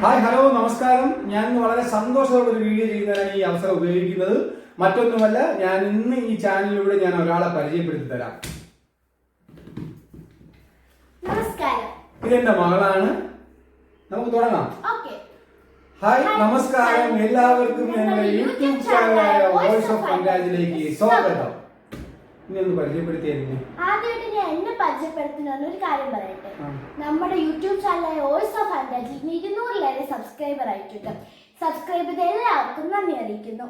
Hi hello നമസ്കാരം. ഞാൻ വളരെ സന്തോഷത്തോടെ ഒരു വീഡിയോ ചെയ്യുന്നതിനാണ് ഈ അവസരം ഉപയോഗിക്കുന്നത്. മറ്റൊന്നുമല്ല, ഞാൻ ഇന്ന് ഈ ചാനലിലൂടെ ഞാൻ ഒരാളെ പരിചയപ്പെടുത്തി തരാം. നമസ്കാരം. ഇതെന്റെ മകളാണ്. നമുക്ക് തുടങ്ങാം. ഹായ് നമസ്കാരം. എല്ലാവർക്കും ഞങ്ങളുടെ യൂട്യൂബ് ചാനലായ വോയിസ് ഓഫ് ഫാന്റാസിയിലേക്ക് സ്വാഗതം. ഇനി ഒന്ന് പരിചയപ്പെടുത്തിയായിരുന്നു. ആദ്യമായിട്ട് ഞാൻ എന്നെ പരിചയപ്പെടുത്തുന്ന ഒരു കാര്യം പറയട്ടെ. നമ്മുടെ യൂട്യൂബ് ചാനലായ വോയിസ് ഓഫ് ഫാന്റാസി 200 സബ്സ്ക്രൈബർ ആയിട്ടുണ്ട്. സബ്സ്ക്രൈബ് ചെയ്ത എല്ലാവർക്കും നന്ദി അറിയിക്കുന്നു.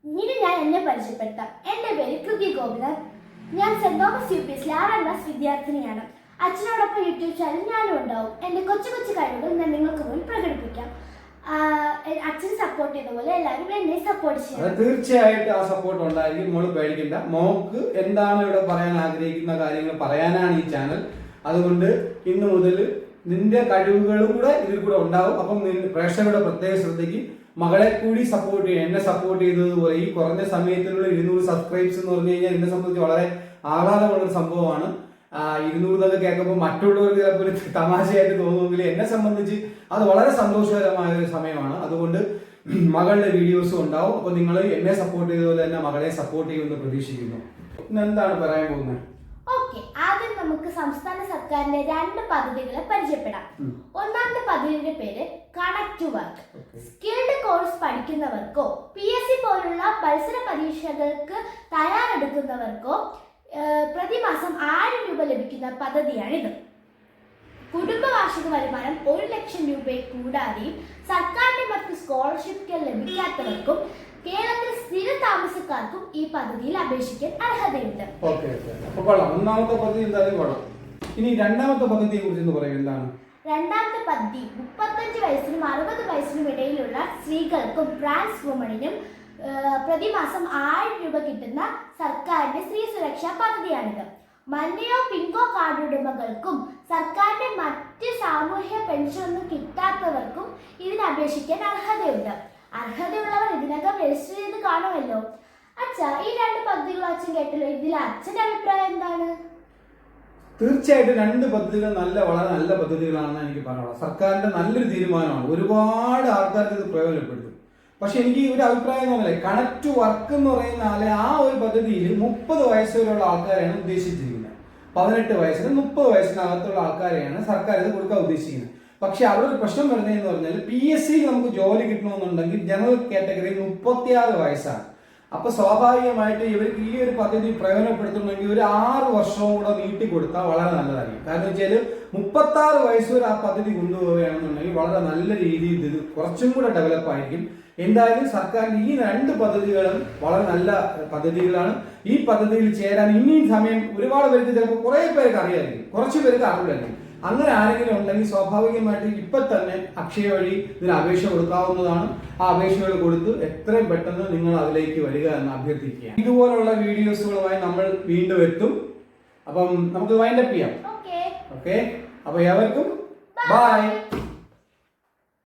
ഇനി ഞാൻ എന്നെ പരിചയപ്പെടുത്താം. എന്റെ പേര് കൃതി ഗോപിനാഥ്. ഞാൻ സെന്റ് തോമസ് UPSലെ 6ാം ക്ലാസ് വിദ്യാർത്ഥിനിയാണ്. അച്ഛനോടൊപ്പം യൂട്യൂബ് ചാനൽ ഞാനും ഉണ്ടാവും. എന്റെ കൊച്ചു കൊച്ചു കഴിവുകൾ ഞാൻ നിങ്ങൾക്ക് മുന്നിൽ പ്രകടിപ്പിക്കാം. അച്ഛനെ സപ്പോർട്ട് ചെയ്ത പോലെ എല്ലാവരും എന്നെ സപ്പോർട്ട് ചെയ്യണം. തീർച്ചയായിട്ടും ആ സപ്പോർട്ട് ഉണ്ടായിരിക്കും. മോള് പേടിക്കണ്ട. മോക്ക് എന്താണ് ഇവിടെ പറയാൻ ആഗ്രഹിക്കുന്ന കാര്യങ്ങൾ പറയാനാണ് ഈ ചാനൽ. അതുകൊണ്ട് ഇന്ന് മുതൽ നിന്റെ കഴിവുകളും കൂടെ ഇതിൽ കൂടെ ഉണ്ടാവും. അപ്പം പ്രേക്ഷകരുടെ പ്രത്യേക ശ്രദ്ധയ്ക്ക് മകളെ കൂടി സപ്പോർട്ട് ചെയ്യും. എന്നെ സപ്പോർട്ട് ചെയ്തതുപോലെ ഈ കുറഞ്ഞ സമയത്തിനുള്ള 200 സബ്സ്ക്രൈബ്സ് എന്ന് പറഞ്ഞു കഴിഞ്ഞാൽ എന്നെ സംബന്ധിച്ച് വളരെ ആഹ്ലാദമുള്ളൊരു സംഭവമാണ്. 200 കേൾക്കുമ്പോൾ മറ്റുള്ളവർക്ക് ചിലപ്പോൾ ഒരു തമാശയായിട്ട് തോന്നുമെങ്കിൽ എന്നെ സംബന്ധിച്ച് അത് വളരെ സന്തോഷകരമായ ഒരു സമയമാണ്. അതുകൊണ്ട് മകളുടെ വീഡിയോസും ഉണ്ടാവും. അപ്പൊ നിങ്ങൾ എന്നെ സപ്പോർട്ട് ചെയ്തതുപോലെ തന്നെ മകളെ സപ്പോർട്ട് ചെയ്യുമെന്ന് പ്രതീക്ഷിക്കുന്നു. ഇന്ന് എന്താണ് പറയാൻ പോകുന്നത്? ആദ്യം നമുക്ക് സംസ്ഥാന സർക്കാരിന്റെ 2 പദ്ധതികളെ പരിചയപ്പെടാം. ഒന്നാമത്തെ പദ്ധതിയുടെ പേര് connect to work. Skilled course പഠിക്കുന്നവർക്കോ PSC പോലുള്ള മത്സര പരീക്ഷകൾക്ക് തയ്യാറെടുക്കുന്നവർക്കോ പ്രതിമാസം 1000 രൂപ ലഭിക്കുന്ന പദ്ധതിയാണിത്. കുടുംബ വാർഷിക വരുമാനം 1 ലക്ഷം രൂപയെ കൂടാതെയും സർക്കാരിന്റെ മറ്റ് സ്കോളർഷിപ്പുകൾ ലഭിക്കാത്തവർക്കും കേരളത്തിൽ സ്ഥിര താമസക്കാർക്കും ഈ പദ്ധതിയിൽ അപേക്ഷിക്കാൻ അർഹതയുണ്ട്. ഒന്നാമത്തെ പദ്ധതി എന്തായാലും കൊള്ളാം. ഇനി രണ്ടാമത്തെ പദ്ധതിയെ കുറിച്ച് പറയും. എന്താണ് രണ്ടാമത്തെ പദ്ധതി? 35 വയസ്സിനും 60 വയസ്സിനും ഇടയിലുള്ള സ്ത്രീകൾക്കും ട്രാൻസ് വുമണിനും പ്രതിമാസം 1000 രൂപ കിട്ടുന്ന സർക്കാരിന്റെ സ്ത്രീ സുരക്ഷാ പദ്ധതിയാണിത്. മഞ്ഞയോ പിങ്കോ കാർഡ് ഉടമകൾക്കും സർക്കാരിന്റെ മറ്റ് സാമൂഹ്യ പെൻഷനൊന്നും കിട്ടാത്തവർക്കും ഇതിന് അപേക്ഷിക്കാൻ അർഹതയുണ്ട്. അർഹതയുള്ളവർ ഇതിനകം രജിസ്റ്റർ ചെയ്ത് കാണുമല്ലോ. അച്ഛാ, ഈ 2 പദ്ധതികളും അച്ഛൻ കേട്ടല്ലോ. ഇതിൽ അച്ഛന്റെ അഭിപ്രായം എന്താണ്? തീർച്ചയായിട്ടും 2 പദ്ധതികൾ വളരെ നല്ല പദ്ധതികളാണെന്ന് എനിക്ക് പറയാനുള്ളത്. സർക്കാരിന്റെ നല്ലൊരു തീരുമാനമാണ്. ഒരുപാട് ആൾക്കാർക്ക് ഇത് പ്രയോജനപ്പെടുത്തും. പക്ഷെ എനിക്ക് ഒരു അഭിപ്രായം തോന്നില്ല. കണക്ട് ടു വർക്ക് എന്ന് പറയുന്ന ആ ഒരു പദ്ധതിയിൽ 30 വയസ്സ് വരെയുള്ള ആൾക്കാരെയാണ് ഉദ്ദേശിച്ചിരിക്കുന്നത്. 18 വയസ്സിന് 30 വയസ്സിനകത്തുള്ള ആൾക്കാരെയാണ് സർക്കാർ ഇത് കൊടുക്കാൻ ഉദ്ദേശിക്കുന്നത്. പക്ഷെ അവരൊരു പ്രശ്നം വരുന്നതെന്ന് പറഞ്ഞാൽ PSC നമുക്ക് ജോലി കിട്ടണമെന്നുണ്ടെങ്കിൽ ജനറൽ കാറ്റഗറി 36 വയസ്സാണ്. അപ്പൊ സ്വാഭാവികമായിട്ട് ഇവർക്ക് ഈ ഒരു പദ്ധതി പ്രയോജനപ്പെടുത്തണമെങ്കിൽ ഒരു 6 വർഷവും കൂടെ നീട്ടി കൊടുത്താൽ വളരെ നല്ലതായിരിക്കും. കാരണം വെച്ചാൽ 36 വയസ്സ് വരെ ആ പദ്ധതി കൊണ്ടുപോവുകയാണെന്നുണ്ടെങ്കിൽ വളരെ നല്ല രീതിയിൽ ഇത് കുറച്ചും കൂടെ ഡെവലപ്പ് ആയിരിക്കും. എന്തായാലും സർക്കാരിന്റെ ഈ 2 പദ്ധതികളും വളരെ നല്ല പദ്ധതികളാണ്. ഈ പദ്ധതിയിൽ ചേരാൻ ഇനിയും സമയം ഒരുപാട് പേർക്ക് ചിലപ്പോൾ കുറെ പേർക്ക് അറിയായിരിക്കും, കുറച്ചു പേർക്ക് അറിയില്ലായിരിക്കും. അങ്ങനെ ആരെങ്കിലും ഉണ്ടെങ്കിൽ സ്വാഭാവികമായിട്ട് ഇപ്പൊ തന്നെ അക്ഷയ വഴി ഇതിന് അപേക്ഷ കൊടുക്കാവുന്നതാണ്. ആ അപേക്ഷകൾ കൊടുത്ത് എത്രയും പെട്ടെന്ന് നിങ്ങൾ അതിലേക്ക് വരിക എന്ന് അഭ്യർത്ഥിക്കുക. ഇതുപോലുള്ള വീഡിയോസുകളുമായി നമ്മൾ വീണ്ടും എത്തും. അപ്പം നമുക്ക് വൈൻഡപ്പ് ചെയ്യാം. ഓക്കെ, അപ്പൊ ഏവർക്കും ബൈ.